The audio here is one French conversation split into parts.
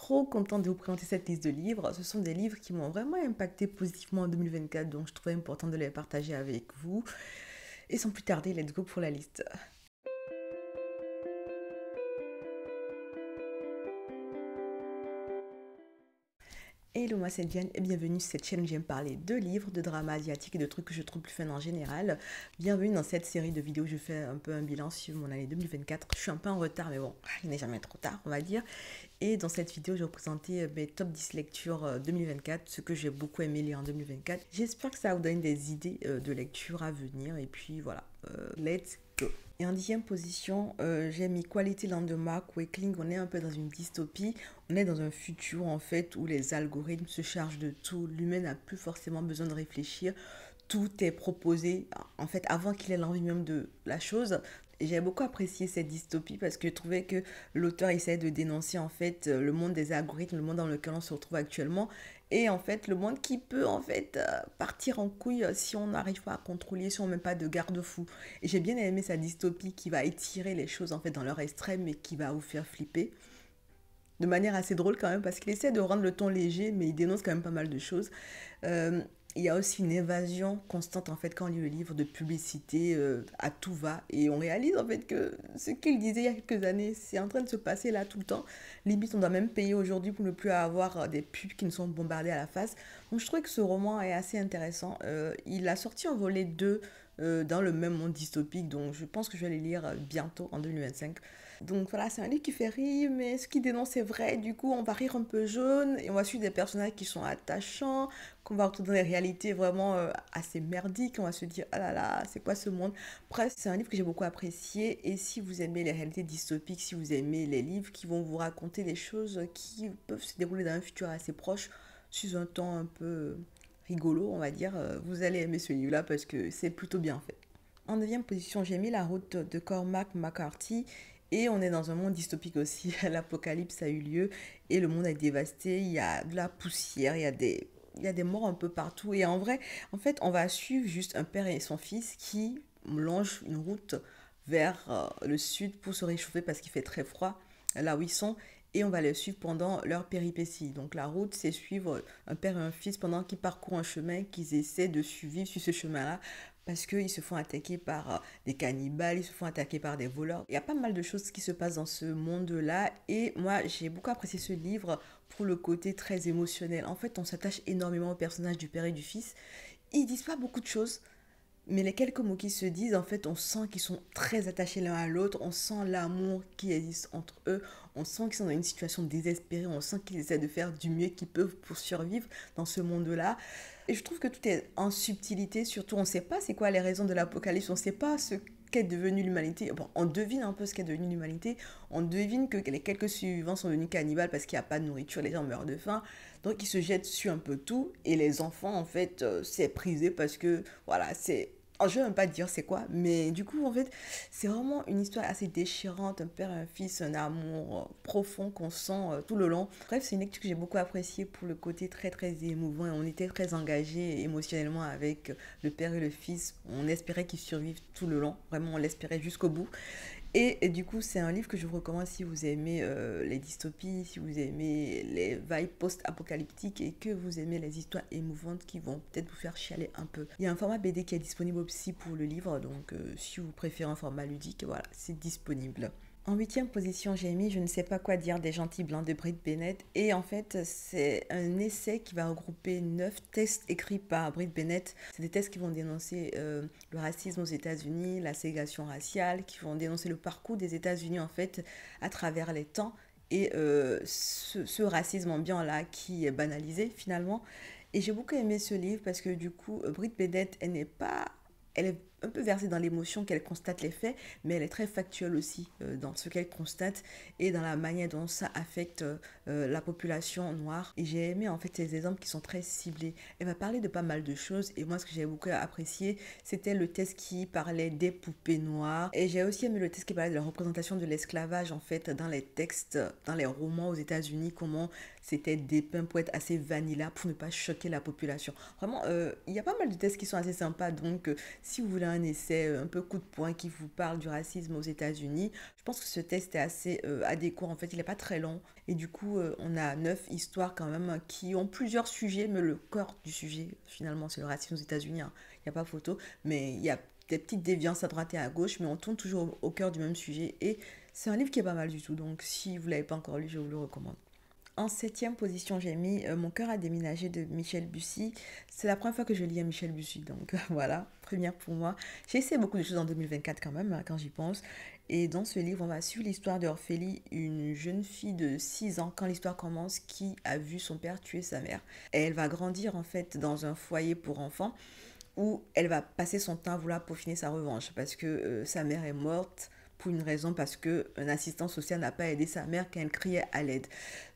trop contente de vous présenter cette liste de livres. Ce sont des livres qui m'ont vraiment impacté positivement en 2024, donc je trouvais important de les partager avec vous. Et sans plus tarder, let's go pour la liste. Hello, moi c'est Diane et bienvenue sur cette chaîne où j'aime parler de livres, de drama asiatique et de trucs que je trouve plus fun en général. Bienvenue dans cette série de vidéos où je fais un peu un bilan sur mon année 2024. Je suis un peu en retard, mais bon, il n'est jamais trop tard, on va dire. Et dans cette vidéo, je vais vous présenter mes top 10 lectures 2024, ce que j'ai beaucoup aimé lire en 2024. J'espère que ça va vous donner des idées de lecture à venir. Et puis voilà, let's go. Et en 10e position, j'ai mis Quality Landmark Wakeling. On est un peu dans une dystopie. On est dans un futur en fait où les algorithmes se chargent de tout. L'humain n'a plus forcément besoin de réfléchir. Tout est proposé en fait avant qu'il ait l'envie même de la chose. Et j'ai beaucoup apprécié cette dystopie parce que je trouvais que l'auteur essayait de dénoncer en fait le monde des algorithmes, le monde dans lequel on se retrouve actuellement et en fait le monde qui peut en fait partir en couille si on n'arrive pas à contrôler, si on ne met pas de garde-fou. Et j'ai bien aimé sa dystopie qui va étirer les choses en fait dans leur extrême et qui va vous faire flipper de manière assez drôle quand même parce qu'il essaie de rendre le ton léger mais il dénonce quand même pas mal de choses. Il y a aussi une évasion constante en fait quand on lit le livre de publicité à tout va et on réalise en fait que ce qu'il disait il y a quelques années c'est en train de se passer là tout le temps. Limite on doit même payer aujourd'hui pour ne plus avoir des pubs qui nous sont bombardées à la face. Donc je trouvais que ce roman est assez intéressant. Il a sorti un volet 2 dans le même monde dystopique donc je pense que je vais les lire bientôt en 2025. Donc voilà, c'est un livre qui fait rire, mais ce qui dénonce est vrai. Du coup, on va rire un peu jaune et on va suivre des personnages qui sont attachants, qu'on va retrouver dans des réalités vraiment assez merdiques. On va se dire, ah là là, c'est quoi ce monde? Bref, c'est un livre que j'ai beaucoup apprécié. Et si vous aimez les réalités dystopiques, si vous aimez les livres qui vont vous raconter des choses qui peuvent se dérouler dans un futur assez proche, sur un temps un peu rigolo, on va dire, vous allez aimer ce livre-là parce que c'est plutôt bien fait. En 9e position, j'ai mis La route de Cormac McCarthy. Et on est dans un monde dystopique aussi. L'apocalypse a eu lieu et le monde est dévasté. Il y a de la poussière, il y a des morts un peu partout. Et en vrai, en fait, on va suivre juste un père et son fils qui longent une route vers le sud pour se réchauffer parce qu'il fait très froid là où ils sont. Et on va les suivre pendant leur péripétie. Donc la route, c'est suivre un père et un fils pendant qu'ils parcourent un chemin qu'ils essaient de suivre sur ce chemin-là parce qu'ils se font attaquer par des cannibales, ils se font attaquer par des voleurs. Il y a pas mal de choses qui se passent dans ce monde-là et moi j'ai beaucoup apprécié ce livre pour le côté très émotionnel. En fait, on s'attache énormément au personnage du père et du fils. Ils disent pas beaucoup de choses, mais les quelques mots qui se disent, en fait, on sent qu'ils sont très attachés l'un à l'autre, on sent l'amour qui existe entre eux, on sent qu'ils sont dans une situation désespérée, on sent qu'ils essaient de faire du mieux qu'ils peuvent pour survivre dans ce monde-là. Et je trouve que tout est en subtilité, surtout on ne sait pas c'est quoi les raisons de l'apocalypse, on ne sait pas ce qu'est devenue l'humanité. Bon, on devine un peu ce qu'est devenue l'humanité, on devine que les quelques survivants sont devenus cannibales parce qu'il n'y a pas de nourriture, les gens meurent de faim, donc ils se jettent sur un peu tout, et les enfants, en fait, c'est prisé parce que, voilà, c'est je ne vais même pas dire c'est quoi, mais du coup, en fait, c'est vraiment une histoire assez déchirante, un père et un fils, un amour profond qu'on sent tout le long. Bref, c'est une lecture que j'ai beaucoup appréciée pour le côté très très émouvant et on était très engagés émotionnellement avec le père et le fils. On espérait qu'ils survivent tout le long, vraiment on l'espérait jusqu'au bout. Et du coup, c'est un livre que je vous recommande si vous aimez les dystopies, si vous aimez les vibes post-apocalyptiques et que vous aimez les histoires émouvantes qui vont peut-être vous faire chialer un peu. Il y a un format BD qui est disponible aussi pour le livre, donc si vous préférez un format ludique, voilà, c'est disponible. En 8e position, j'ai mis Je ne sais pas quoi dire des gentils blancs de Brit Bennett. Et en fait, c'est un essai qui va regrouper 9 textes écrits par Brit Bennett. C'est des textes qui vont dénoncer le racisme aux États-Unis, la ségrégation raciale, qui vont dénoncer le parcours des États-Unis en fait à travers les temps. Et ce racisme ambiant-là qui est banalisé finalement. Et j'ai beaucoup aimé ce livre parce que du coup, Brit Bennett, elle est un peu versée dans l'émotion qu'elle constate les faits, mais elle est très factuelle aussi dans ce qu'elle constate et dans la manière dont ça affecte la population noire. Et j'ai aimé en fait ces exemples qui sont très ciblés. Elle va parler de pas mal de choses et moi ce que j'ai beaucoup apprécié, c'était le texte qui parlait des poupées noires. Et j'ai aussi aimé le texte qui parlait de la représentation de l'esclavage en fait dans les textes, dans les romans aux États-Unis, comment c'était dépeint pour être assez vanilla, pour ne pas choquer la population. Vraiment, il y a pas mal de textes qui sont assez sympas, donc si vous voulez un un essai un peu coup de poing qui vous parle du racisme aux États-Unis. Je pense que ce test est assez adéquat. En fait, il n'est pas très long. Et du coup, on a 9 histoires quand même qui ont plusieurs sujets, mais le corps du sujet, finalement, c'est le racisme aux États-Unis, hein. Il n'y a pas photo, mais il y a des petites déviances à droite et à gauche, mais on tourne toujours au cœur du même sujet. Et c'est un livre qui est pas mal du tout. Donc, si vous ne l'avez pas encore lu, je vous le recommande. En septième position, j'ai mis Mon cœur a déménagé de Michel Bussy. C'est la première fois que je lis un Michel Bussy, donc voilà, première pour moi. J'ai essayé beaucoup de choses en 2024 quand même, hein, quand j'y pense. Et dans ce livre, on va suivre l'histoire d'Orphélie, une jeune fille de 6 ans, quand l'histoire commence, qui a vu son père tuer sa mère. Et elle va grandir en fait dans un foyer pour enfants où elle va passer son temps à vouloir peaufiner sa revanche parce que sa mère est morte pour une raison, parce qu'un assistant social n'a pas aidé sa mère quand elle criait à l'aide.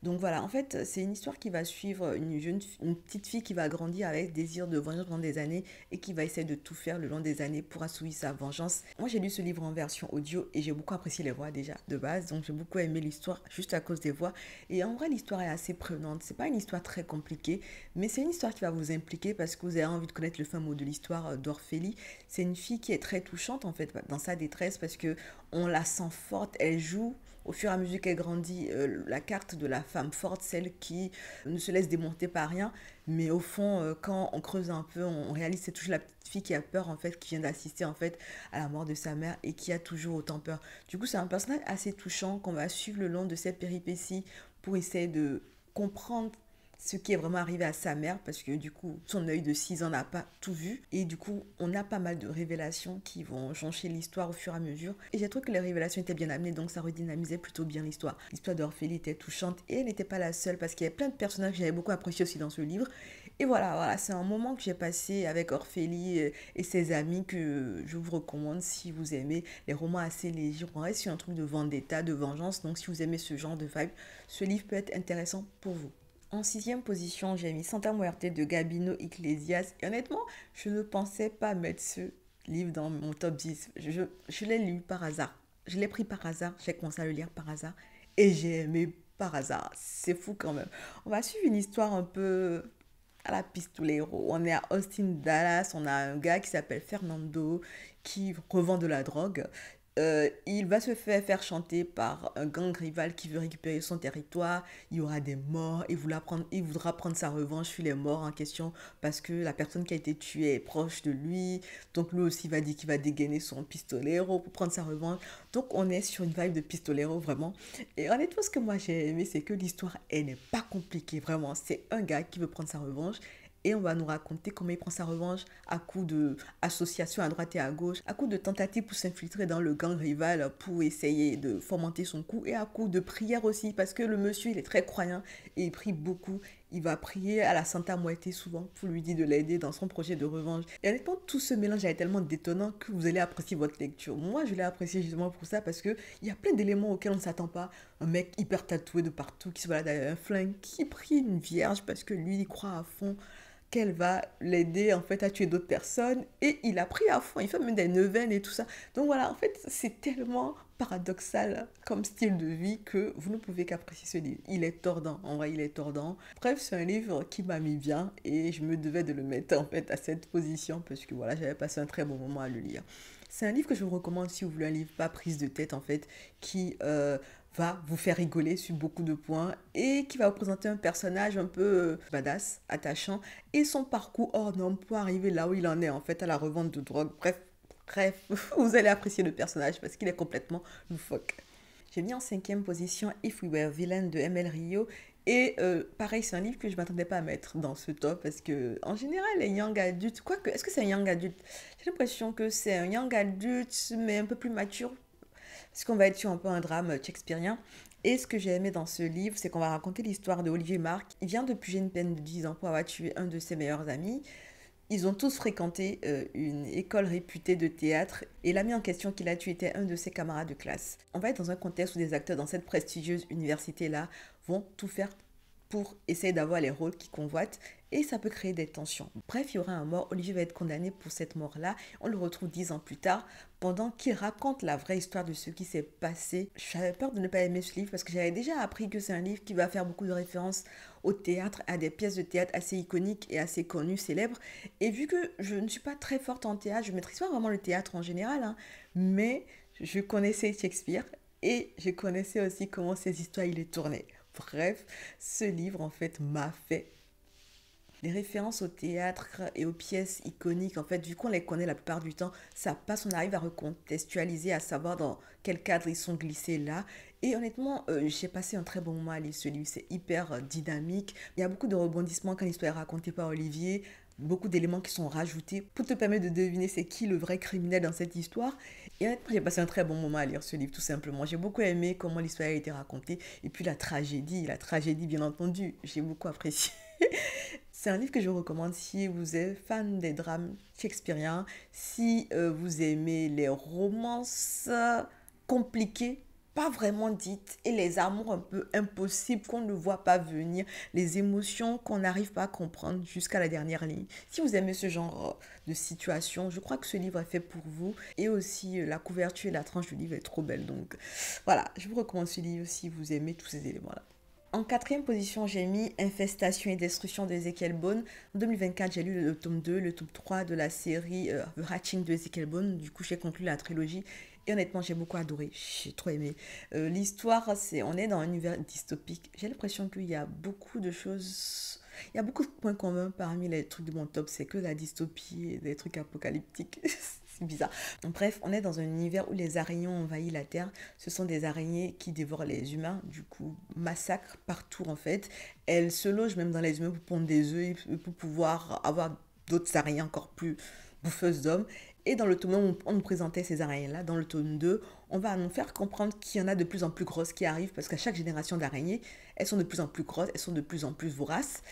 Donc voilà, en fait, c'est une histoire qui va suivre une petite fille qui va grandir avec désir de vengeance pendant des années et qui va essayer de tout faire le long des années pour assouvir sa vengeance. Moi, j'ai lu ce livre en version audio et j'ai beaucoup apprécié les voix déjà de base, donc j'ai beaucoup aimé l'histoire juste à cause des voix. Et en vrai, l'histoire est assez prenante. C'est pas une histoire très compliquée, mais c'est une histoire qui va vous impliquer parce que vous avez envie de connaître le fin mot de l'histoire d'Orphélie. C'est une fille qui est très touchante en fait dans sa détresse parce que on la sent forte, elle joue au fur et à mesure qu'elle grandit la carte de la femme forte, celle qui ne se laisse démonter par rien, mais au fond quand on creuse un peu, on réalise que c'est toujours la petite fille qui a peur en fait, qui vient d'assister en fait à la mort de sa mère et qui a toujours autant peur. Du coup, c'est un personnage assez touchant qu'on va suivre le long de cette péripétie pour essayer de comprendre ce qui est vraiment arrivé à sa mère, parce que du coup, son œil de 6 ans n'a pas tout vu. Et du coup, on a pas mal de révélations qui vont joncher l'histoire au fur et à mesure. Et j'ai trouvé que les révélations étaient bien amenées, donc ça redynamisait plutôt bien l'histoire. L'histoire d'Orphélie était touchante et elle n'était pas la seule, parce qu'il y avait plein de personnages que j'avais beaucoup appréciés aussi dans ce livre. Et voilà, c'est un moment que j'ai passé avec Orphélie et ses amis que je vous recommande si vous aimez les romans assez légers. On reste sur un truc de vendetta, de vengeance, donc si vous aimez ce genre de vibe, ce livre peut être intéressant pour vous. En sixième position, j'ai mis Santa Muerte de Gabino Iglesias. Et honnêtement, je ne pensais pas mettre ce livre dans mon top 10. Je l'ai lu par hasard. Je l'ai pris par hasard. J'ai commencé à le lire par hasard. Et j'ai aimé par hasard. C'est fou quand même. On va suivre une histoire un peu à la pistolero. On est à Austin, Dallas. On a un gars qui s'appelle Fernando qui revend de la drogue. Il va se faire chanter par un gang rival qui veut récupérer son territoire. Il y aura des morts. Il voudra prendre sa revanche sur les morts en question parce que la personne qui a été tuée est proche de lui. Donc lui aussi va dire qu'il va dégainer son pistolero pour prendre sa revanche. Donc on est sur une vibe de pistolero vraiment. Et honnêtement, ce que moi j'ai aimé, c'est que l'histoire, elle n'est pas compliquée vraiment. C'est un gars qui veut prendre sa revanche et on va nous raconter comment il prend sa revanche à coup de associations à droite et à gauche, à coup de tentatives pour s'infiltrer dans le gang rival pour essayer de fomenter son coup et à coup de prière aussi parce que le monsieur il est très croyant et il prie beaucoup. Il va prier à la Santa Muerte souvent pour lui dire de l'aider dans son projet de revanche. Et honnêtement, tout ce mélange est tellement détonnant que vous allez apprécier votre lecture. Moi, je l'ai apprécié justement pour ça parce qu'il y a plein d'éléments auxquels on ne s'attend pas. Un mec hyper tatoué de partout qui se balade avec un flingue, qui prie une vierge parce que lui, il croit à fond qu'elle va l'aider en fait à tuer d'autres personnes et il a pris à fond, il fait même des neuvaines et tout ça. Donc voilà, en fait, c'est tellement paradoxal comme style de vie que vous ne pouvez qu'apprécier ce livre. Il est tordant, en vrai, il est tordant. Bref, c'est un livre qui m'a mis bien et je me devais de le mettre en fait à cette position parce que voilà, j'avais passé un très bon moment à le lire. C'est un livre que je vous recommande si vous voulez un livre pas prise de tête en fait, qui va vous faire rigoler sur beaucoup de points et qui va vous présenter un personnage un peu badass, attachant et son parcours hors norme pour arriver là où il en est en fait à la revente de drogue. Bref, vous allez apprécier le personnage parce qu'il est complètement loufoque. J'ai mis en cinquième position If We Were Villain de ML Rio. Et pareil, c'est un livre que je ne m'attendais pas à mettre dans ce top parce que, en général, les young adultes, quoique, est-ce que c'est un young adulte? J'ai l'impression que c'est un young adulte, mais un peu plus mature, parce qu'on va être sur un peu un drame shakespearien. Et ce que j'ai aimé dans ce livre, c'est qu'on va raconter l'histoire de Olivier Marc. Il vient de purger une peine de 10 ans pour avoir tué un de ses meilleurs amis. Ils ont tous fréquenté une école réputée de théâtre et l'ami en question qu'il a tué était un de ses camarades de classe. On va être dans un contexte où des acteurs dans cette prestigieuse université-là vont tout faire pour essayer d'avoir les rôles qu'il convoite et ça peut créer des tensions. Bref, il y aura un mort, Olivier va être condamné pour cette mort-là. On le retrouve 10 ans plus tard pendant qu'il raconte la vraie histoire de ce qui s'est passé. J'avais peur de ne pas aimer ce livre parce que j'avais déjà appris que c'est un livre qui va faire beaucoup de références au théâtre, à des pièces de théâtre assez iconiques et assez connues, célèbres. Et vu que je ne suis pas très forte en théâtre, je ne maîtrise pas vraiment le théâtre en général, hein, mais je connaissais Shakespeare et je connaissais aussi comment ces histoires il est tourné. Bref, ce livre en fait m'a fait les références au théâtre et aux pièces iconiques, en fait, vu qu'on les connaît la plupart du temps, ça passe, on arrive à recontextualiser, à savoir dans quel cadre ils sont glissés là. Et honnêtement, j'ai passé un très bon moment à lire ce livre, c'est hyper dynamique. Il y a beaucoup de rebondissements quand l'histoire est racontée par Olivier, beaucoup d'éléments qui sont rajoutés pour te permettre de deviner c'est qui le vrai criminel dans cette histoire. Et honnêtement, j'ai passé un très bon moment à lire ce livre, tout simplement. J'ai beaucoup aimé comment l'histoire a été racontée. Et puis la tragédie bien entendu, j'ai beaucoup apprécié. C'est un livre que je vous recommande si vous êtes fan des drames shakespeariens, si vous aimez les romances compliquées, pas vraiment dites, et les amours un peu impossibles qu'on ne voit pas venir, les émotions qu'on n'arrive pas à comprendre jusqu'à la dernière ligne. Si vous aimez ce genre de situation, je crois que ce livre est fait pour vous. Et aussi, la couverture et la tranche du livre est trop belle. Donc voilà, je vous recommande ce livre si vous aimez tous ces éléments-là. En quatrième position, j'ai mis Infestation et Destruction d'Ezekiel Bone. En 2024, j'ai lu le tome 2, le tome 3 de la série The Hatching de Ezekiel Bone. Du coup, j'ai conclu la trilogie. Et honnêtement, j'ai beaucoup adoré. J'ai trop aimé. L'histoire, on est dans un univers dystopique. J'ai l'impression qu'il y a beaucoup de choses. Il y a beaucoup de points communs parmi les trucs de mon top. C'est que la dystopie et des trucs apocalyptiques. C'est bizarre. Bref, on est dans un univers où les araignées ont envahi la Terre. Ce sont des araignées qui dévorent les humains, du coup, massacrent partout en fait. Elles se logent même dans les humains pour pondre des œufs et pour pouvoir avoir d'autres araignées encore plus bouffeuses d'hommes. Et dans le tome 1, on nous présentait ces araignées-là. Dans le tome 2, on va nous faire comprendre qu'il y en a de plus en plus grosses qui arrivent parce qu'à chaque génération d'araignées, elles sont de plus en plus grosses, elles sont de plus en plus voraces.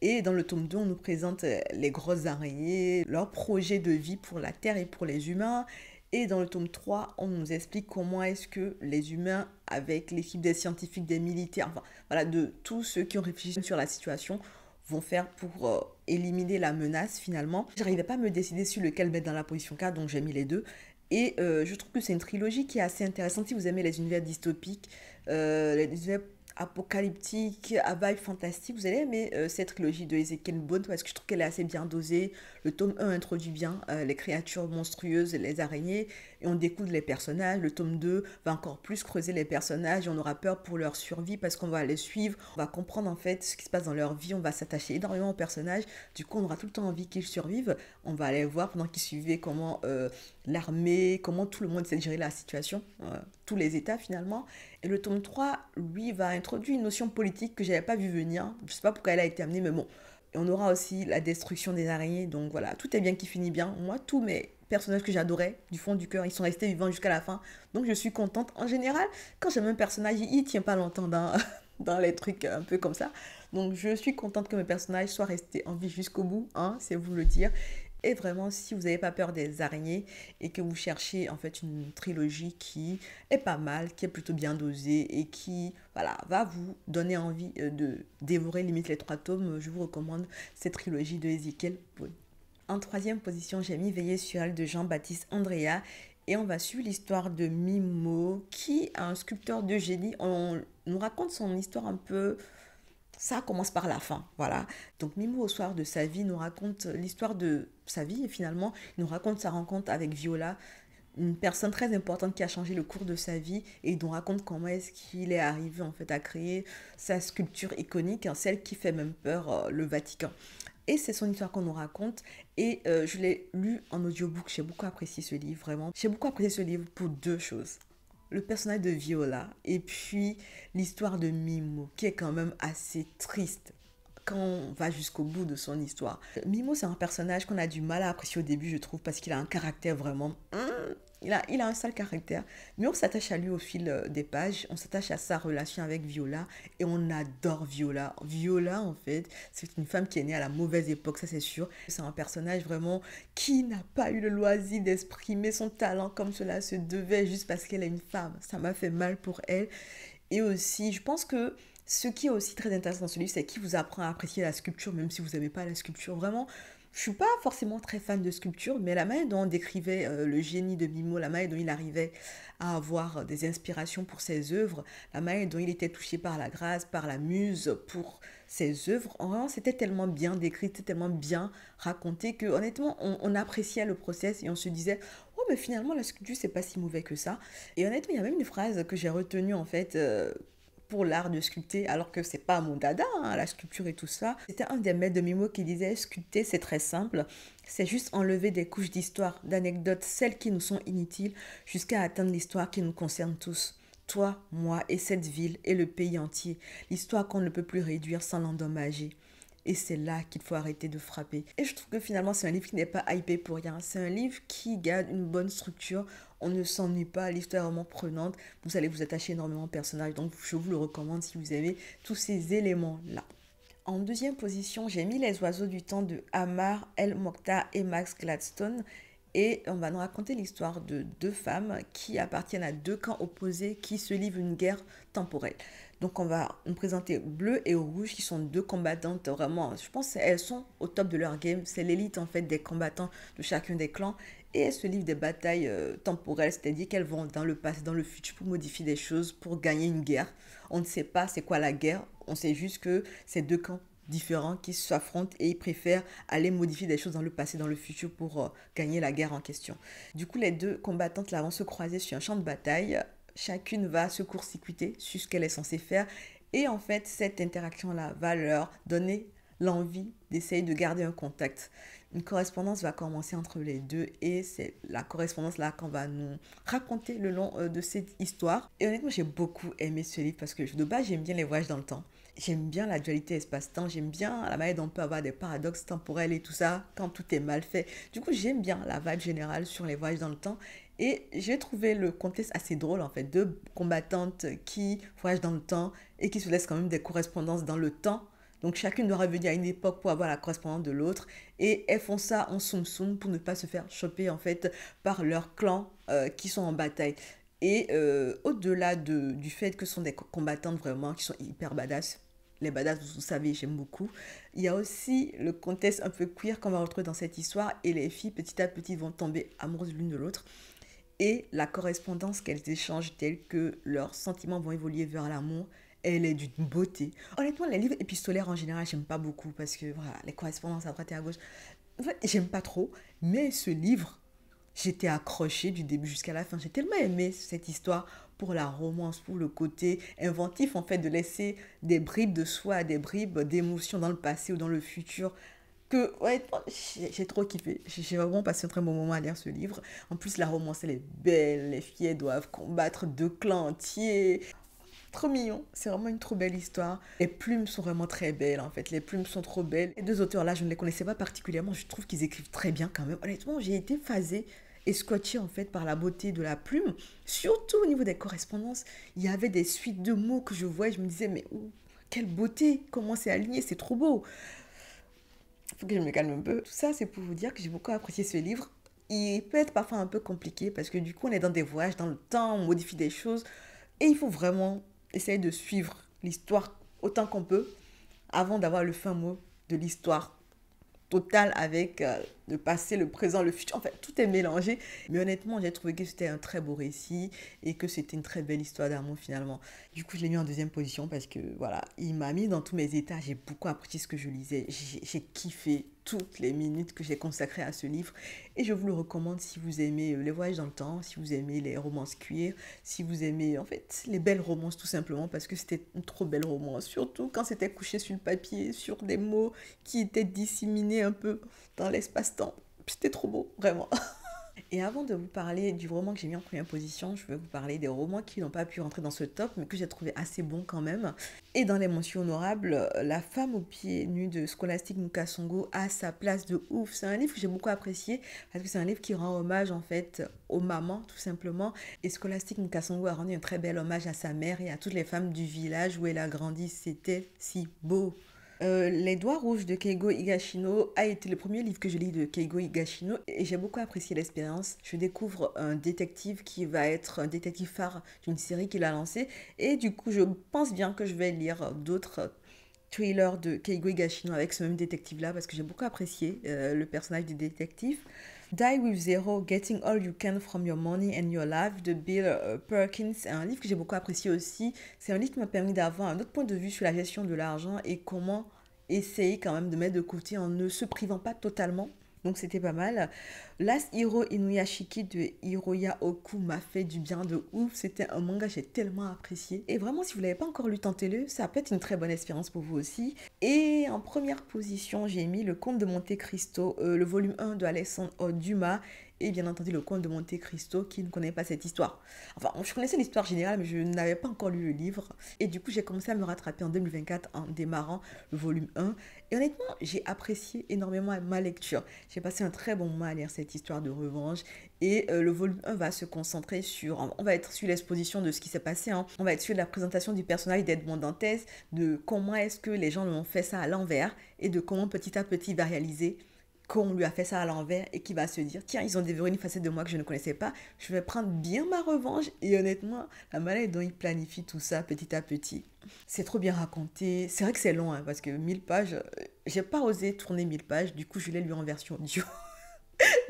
Et dans le tome 2, on nous présente les grosses araignées, leur projet de vie pour la Terre et pour les humains. Et dans le tome 3, on nous explique comment est-ce que les humains, avec l'équipe des scientifiques, des militaires, enfin voilà, de tous ceux qui ont réfléchi sur la situation, vont faire pour éliminer la menace finalement. J'arrivais pas à me décider sur lequel mettre dans la position 4, donc j'ai mis les deux. Et je trouve que c'est une trilogie qui est assez intéressante si vous aimez les univers dystopiques, les univers apocalyptique, à vibe fantastique. Vous allez aimer cette trilogie de Ezekiel Bone parce que je trouve qu'elle est assez bien dosée. Le tome 1 introduit bien les créatures monstrueuses, les araignées, et on découvre les personnages. Le tome 2 va encore plus creuser les personnages et on aura peur pour leur survie parce qu'on va les suivre, on va comprendre en fait ce qui se passe dans leur vie, on va s'attacher énormément aux personnages. Du coup, on aura tout le temps envie qu'ils survivent. On va aller voir pendant qu'ils suivaient comment l'armée, comment tout le monde essaie de gérer la situation, tous les états finalement. Et le tome 3, lui, va introduire une notion politique que je n'avais pas vu venir. Je ne sais pas pourquoi elle a été amenée, mais bon. Et on aura aussi la destruction des araignées. Donc voilà, tout est bien qui finit bien. Moi, tous mes personnages que j'adorais, du fond du cœur, ils sont restés vivants jusqu'à la fin. Donc je suis contente. En général, quand j'aime un personnage, il ne tient pas longtemps dans les trucs un peu comme ça. Donc je suis contente que mes personnages soient restés en vie jusqu'au bout, hein, c'est vous le dire. Et vraiment, si vous n'avez pas peur des araignées et que vous cherchez en fait une trilogie qui est pas mal, qui est plutôt bien dosée et qui voilà, va vous donner envie de dévorer limite les 3 tomes, je vous recommande cette trilogie de Ezekiel Bone. En troisième position, j'ai mis Veiller sur elle de Jean-Baptiste Andrea. Et on va suivre l'histoire de Mimo, qui est un sculpteur de génie. On nous raconte son histoire un peu. Ça commence par la fin, voilà. Donc Mimo, au soir de sa vie, nous raconte l'histoire de sa vie et finalement, il nous raconte sa rencontre avec Viola, une personne très importante qui a changé le cours de sa vie et il nous raconte comment est-ce qu'il est arrivé en fait à créer sa sculpture iconique, hein, celle qui fait même peur le Vatican. Et c'est son histoire qu'on nous raconte et je l'ai lu en audiobook, j'ai beaucoup apprécié ce livre, vraiment. J'ai beaucoup apprécié ce livre pour 2 choses. Le personnage de Viola et puis l'histoire de Mimo qui est quand même assez triste quand on va jusqu'au bout de son histoire. Mimo, c'est un personnage qu'on a du mal à apprécier au début, je trouve, parce qu'il a un caractère vraiment... Il a un sale caractère, mais on s'attache à lui au fil des pages, on s'attache à sa relation avec Viola et on adore Viola. Viola, en fait, c'est une femme qui est née à la mauvaise époque, ça c'est sûr. C'est un personnage vraiment qui n'a pas eu le loisir d'exprimer son talent comme cela se devait juste parce qu'elle est une femme. Ça m'a fait mal pour elle. Et aussi, je pense que Ce qui est aussi très intéressant dans ce livre, c'est qu'il vous apprend à apprécier la sculpture, même si vous n'aimez pas la sculpture. Vraiment, je suis pas forcément très fan de sculpture, mais la manière dont on décrivait le génie de Mimo, la manière dont il arrivait à avoir des inspirations pour ses œuvres, la manière dont il était touché par la grâce, par la muse pour ses œuvres, vraiment, c'était tellement bien décrit, c'était tellement bien raconté que honnêtement, on appréciait le process et on se disait, oh, mais finalement, la sculpture, c'est pas si mauvais que ça. Et honnêtement, il y a même une phrase que j'ai retenue en fait. Pour l'art de sculpter, alors que c'est pas mon dada, hein, la sculpture et tout ça. C'était un des maîtres de Mimo qui disait sculpter, c'est très simple, c'est juste enlever des couches d'histoire, d'anecdotes, celles qui nous sont inutiles, jusqu'à atteindre l'histoire qui nous concerne tous. Toi, moi et cette ville et le pays entier. L'histoire qu'on ne peut plus réduire sans l'endommager. Et c'est là qu'il faut arrêter de frapper. Et je trouve que finalement, c'est un livre qui n'est pas hypé pour rien. C'est un livre qui garde une bonne structure. On ne s'ennuie pas. L'histoire est vraiment prenante. Vous allez vous attacher énormément au personnage. Donc, je vous le recommande si vous aimez tous ces éléments-là. En deuxième position, j'ai mis Les oiseaux du temps de Amar El Mokhtar et Max Gladstone. Et on va nous raconter l'histoire de deux femmes qui appartiennent à deux camps opposés qui se livrent une guerre temporelle. Donc on va nous présenter Bleu et Rouge qui sont deux combattantes vraiment, je pense qu'elles sont au top de leur game. C'est l'élite en fait des combattants de chacun des clans. Et elles se livrent des batailles temporelles, c'est-à-dire qu'elles vont dans le passé, dans le futur pour modifier des choses, pour gagner une guerre. On ne sait pas c'est quoi la guerre, on sait juste que c'est deux camps différents qui s'affrontent et ils préfèrent aller modifier des choses dans le passé, dans le futur pour gagner la guerre en question. Du coup, les deux combattantes là vont se croiser sur un champ de bataille. Chacune va se court-circuiter sur ce qu'elle est censée faire. Et en fait, cette interaction-là va leur donner l'envie d'essayer de garder un contact. Une correspondance va commencer entre les deux et c'est la correspondance là qu'on va nous raconter le long de cette histoire. Et honnêtement, j'ai beaucoup aimé ce livre parce que de base, j'aime bien les voyages dans le temps. J'aime bien la dualité espace-temps, j'aime bien la manière dont on peut avoir des paradoxes temporels et tout ça quand tout est mal fait. Du coup, j'aime bien la vibe générale sur les voyages dans le temps. Et j'ai trouvé le contexte assez drôle en fait. Deux combattantes qui voyagent dans le temps et qui se laissent quand même des correspondances dans le temps. Donc chacune doit revenir à une époque pour avoir la correspondance de l'autre. Et elles font ça en soum-soum pour ne pas se faire choper en fait par leurs clans qui sont en bataille. Et au-delà du fait que ce sont des combattantes vraiment qui sont hyper badass, les badass, vous savez, j'aime beaucoup. Il y a aussi le contexte un peu queer qu'on va retrouver dans cette histoire et les filles petit à petit vont tomber amoureuses l'une de l'autre et la correspondance qu'elles échangent telle que leurs sentiments vont évoluer vers l'amour, elle est d'une beauté. Honnêtement, les livres épistolaires en général, j'aime pas beaucoup parce que voilà, les correspondances à droite et à gauche, en fait, j'aime pas trop. Mais ce livre, j'étais accrochée du début jusqu'à la fin. J'ai tellement aimé cette histoire pour la romance, pour le côté inventif en fait de laisser des bribes de soi, des bribes d'émotions dans le passé ou dans le futur que ouais, j'ai trop kiffé. J'ai vraiment passé un très bon moment à lire ce livre. En plus, la romance, elle est belle. Les filles doivent combattre deux clans entiers. Trop mignon. C'est vraiment une trop belle histoire. Les plumes sont vraiment très belles, en fait. Les plumes sont trop belles. Les deux auteurs-là, je ne les connaissais pas particulièrement. Je trouve qu'ils écrivent très bien quand même. Honnêtement, j'ai été phasée et scotchée, en fait, par la beauté de la plume. Surtout au niveau des correspondances. Il y avait des suites de mots que je voyais. Je me disais, mais oh, quelle beauté. Comment c'est aligné. C'est trop beau. Faut que je me calme un peu. Tout ça, c'est pour vous dire que j'ai beaucoup apprécié ce livre. Il peut être parfois un peu compliqué parce que du coup, on est dans des voyages dans le temps, on modifie des choses. Et il faut vraiment essayer de suivre l'histoire autant qu'on peut avant d'avoir le fin mot de l'histoire totale avec le passé, le présent, le futur. En fait, tout est mélangé. Mais honnêtement, j'ai trouvé que c'était un très beau récit et que c'était une très belle histoire d'amour finalement. Du coup, je l'ai mis en deuxième position parce que voilà, il m'a mis dans tous mes états. J'ai beaucoup apprécié ce que je lisais. J'ai kiffé toutes les minutes que j'ai consacrées à ce livre et je vous le recommande si vous aimez les voyages dans le temps, si vous aimez les romances queer, si vous aimez en fait les belles romances tout simplement parce que c'était une trop belle romance, surtout quand c'était couché sur le papier, sur des mots qui étaient disséminés un peu dans l'espace-temps. C'était trop beau, vraiment. Et avant de vous parler du roman que j'ai mis en première position, je vais vous parler des romans qui n'ont pas pu rentrer dans ce top, mais que j'ai trouvé assez bons quand même. Et dans les mentions honorables, La femme aux pieds nus de Scholastic Mukasongo a sa place de ouf. C'est un livre que j'ai beaucoup apprécié parce que c'est un livre qui rend hommage en fait aux mamans tout simplement. Et Scholastic Mukasongo a rendu un très bel hommage à sa mère et à toutes les femmes du village où elle a grandi. C'était si beau. Les Doigts rouges de Keigo Higashino a été le premier livre que je lis de Keigo Higashino et j'ai beaucoup apprécié l'expérience. Je découvre un détective qui va être un détective phare d'une série qu'il a lancée et du coup je pense bien que je vais lire d'autres thrillers de Keigo Higashino avec ce même détective-là parce que j'ai beaucoup apprécié le personnage du détective. Die with Zero, Getting All You Can from Your Money and Your Life de Bill Perkins, c'est un livre que j'ai beaucoup apprécié aussi. C'est un livre qui m'a permis d'avoir un autre point de vue sur la gestion de l'argent et comment essayer quand même de mettre de côté en ne se privant pas totalement. Donc c'était pas mal. Last Hero Inuyashiki de Hiroya Oku m'a fait du bien de ouf. C'était un manga que j'ai tellement apprécié. Et vraiment, si vous ne l'avez pas encore lu, tentez-le. Ça peut être une très bonne expérience pour vous aussi. Et en première position, j'ai mis Le Comte de Monte Cristo, le volume 1 de Alessandro Dumas. Et bien entendu, Le Comte de Monte Cristo, qui ne connaît pas cette histoire. Enfin, je connaissais l'histoire générale, mais je n'avais pas encore lu le livre. Et du coup, j'ai commencé à me rattraper en 2024 en démarrant le volume 1. Et honnêtement, j'ai apprécié énormément ma lecture. J'ai passé un très bon moment à lire cette histoire de revanche. Et le volume 1 va se concentrer sur... On va être sur l'exposition de ce qui s'est passé. Hein. On va être sur la présentation du personnage d'Edmond Dantès, de comment est-ce que les gens lui ont fait ça à l'envers et de comment petit à petit il va réaliser qu'on lui a fait ça à l'envers et qui va se dire tiens, ils ont dévoré une facette de moi que je ne connaissais pas, je vais prendre bien ma revanche. Et honnêtement, la manière dont il planifie tout ça petit à petit, c'est trop bien raconté. C'est vrai que c'est long hein, parce que 1000 pages, j'ai pas osé tourner 1000 pages, du coup je l'ai lu en version audio.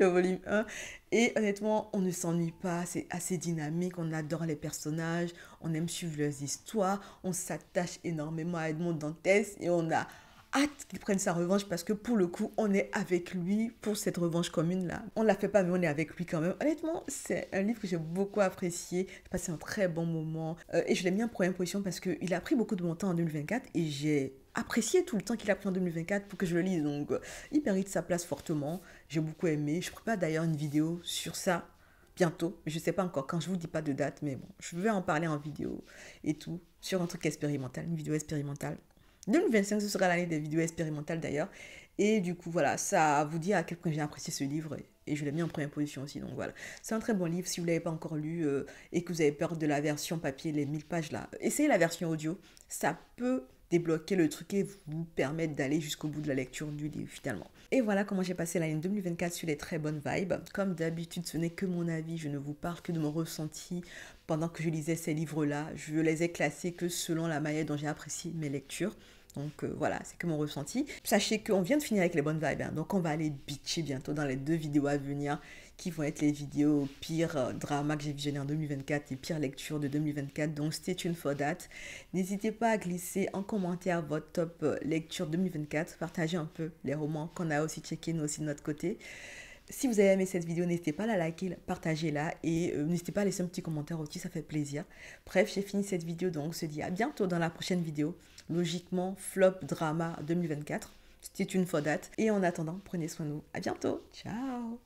Le volume 1 et honnêtement on ne s'ennuie pas, c'est assez dynamique, on adore les personnages, on aime suivre leurs histoires, on s'attache énormément à Edmond Dantès et on a hâte qu'il prenne sa revanche parce que pour le coup, on est avec lui pour cette revanche commune là. On ne la fait pas, mais on est avec lui quand même. Honnêtement, c'est un livre que j'ai beaucoup apprécié. J'ai passé un très bon moment et je l'ai mis en première position parce qu'il a pris beaucoup de mon temps en 2024 et j'ai apprécié tout le temps qu'il a pris en 2024 pour que je le lise. Donc, il mérite sa place fortement. J'ai beaucoup aimé. Je prépare d'ailleurs une vidéo sur ça bientôt. Je ne sais pas encore quand, je ne vous dis pas de date, mais bon, je vais en parler en vidéo et tout sur un truc expérimental, une vidéo expérimentale. 2025, ce sera l'année des vidéos expérimentales d'ailleurs. Et du coup, voilà, ça vous dit à quel point j'ai apprécié ce livre et je l'ai mis en première position aussi. Donc voilà, c'est un très bon livre. Si vous ne l'avez pas encore lu et que vous avez peur de la version papier, les 1000 pages là, essayez la version audio. Ça peut débloquer le truc et vous permettre d'aller jusqu'au bout de la lecture du livre finalement. Et voilà comment j'ai passé l'année 2024 sur les très bonnes vibes. Comme d'habitude, ce n'est que mon avis, je ne vous parle que de mon ressenti pendant que je lisais ces livres-là. Je les ai classés que selon la manière dont j'ai apprécié mes lectures. Donc voilà, c'est que mon ressenti. Sachez qu'on vient de finir avec les bonnes vibes, hein, donc on va aller bitcher bientôt dans les 2 vidéos à venir qui vont être les vidéos pire drama que j'ai visionné en 2024 et pire lecture de 2024. Donc stay tuned for that. N'hésitez pas à glisser en commentaire votre top lecture 2024. Partagez un peu les romans qu'on a aussi checké nous aussi de notre côté. Si vous avez aimé cette vidéo, n'hésitez pas à la liker, partagez-la et n'hésitez pas à laisser un petit commentaire aussi, ça fait plaisir. Bref, j'ai fini cette vidéo, donc on se dit à bientôt dans la prochaine vidéo. Logiquement, flop drama 2024. Stay tuned for that. Et en attendant, prenez soin de vous. À bientôt. Ciao.